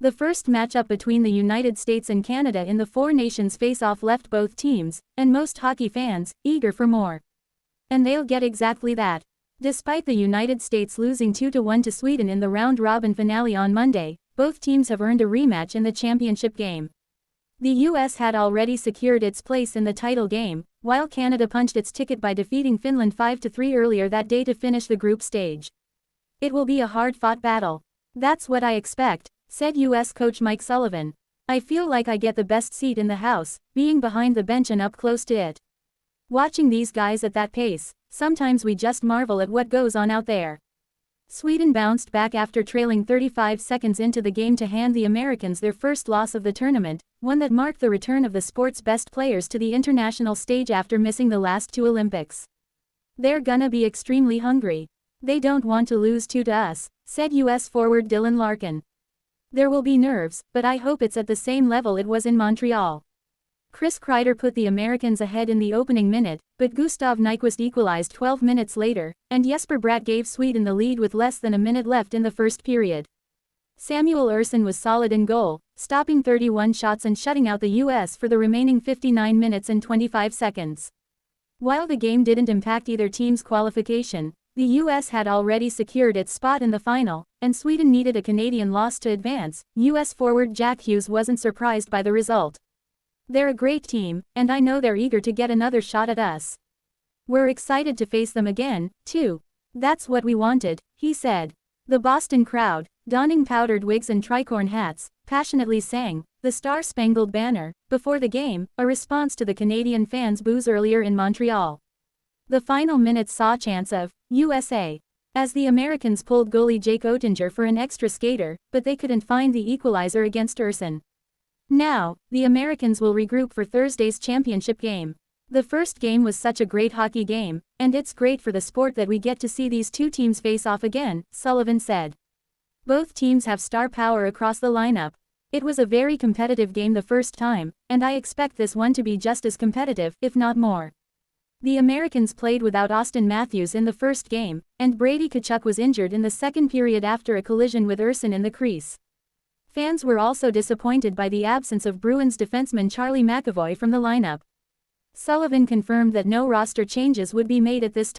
The first matchup between the United States and Canada in the Four Nations face-off left both teams, and most hockey fans, eager for more. And they'll get exactly that. Despite the United States losing 2-1 to Sweden in the round-robin finale on Monday, both teams have earned a rematch in the championship game. The US had already secured its place in the title game, while Canada punched its ticket by defeating Finland 5-3 earlier that day to finish the group stage. It will be a hard-fought battle. That's what I expect, said US coach Mike Sullivan. I feel like I get the best seat in the house, being behind the bench and up close to it. Watching these guys at that pace, sometimes we just marvel at what goes on out there. Sweden bounced back after trailing 35 seconds into the game to hand the Americans their first loss of the tournament, one that marked the return of the sport's best players to the international stage after missing the last two Olympics. They're gonna be extremely hungry. They don't want to lose two to us, said US forward Dylan Larkin. There will be nerves, but I hope it's at the same level it was in Montreal. Chris Kreider put the Americans ahead in the opening minute, but Gustav Nyquist equalized 12 minutes later, and Jesper Bratt gave Sweden the lead with less than a minute left in the first period. Samuel Ersson was solid in goal, stopping 31 shots and shutting out the US for the remaining 59 minutes and 25 seconds. While the game didn't impact either team's qualification, the US had already secured its spot in the final, and Sweden needed a Canadian loss to advance. US forward Jack Hughes wasn't surprised by the result. They're a great team, and I know they're eager to get another shot at us. We're excited to face them again, too. That's what we wanted, he said. The Boston crowd, donning powdered wigs and tricorn hats, passionately sang "The Star-Spangled Banner" before the game, a response to the Canadian fans' boos earlier in Montreal. The final minutes saw chants of USA as the Americans pulled goalie Jake Oettinger for an extra skater, but they couldn't find the equalizer against Ersson. Now, the Americans will regroup for Thursday's championship game. The first game was such a great hockey game, and it's great for the sport that we get to see these two teams face off again, Sullivan said. Both teams have star power across the lineup. It was a very competitive game the first time, and I expect this one to be just as competitive, if not more. The Americans played without Austin Matthews in the first game, and Brady Tkachuk was injured in the second period after a collision with Ersson in the crease. Fans were also disappointed by the absence of Bruins defenseman Charlie McAvoy from the lineup. Sullivan confirmed that no roster changes would be made at this time.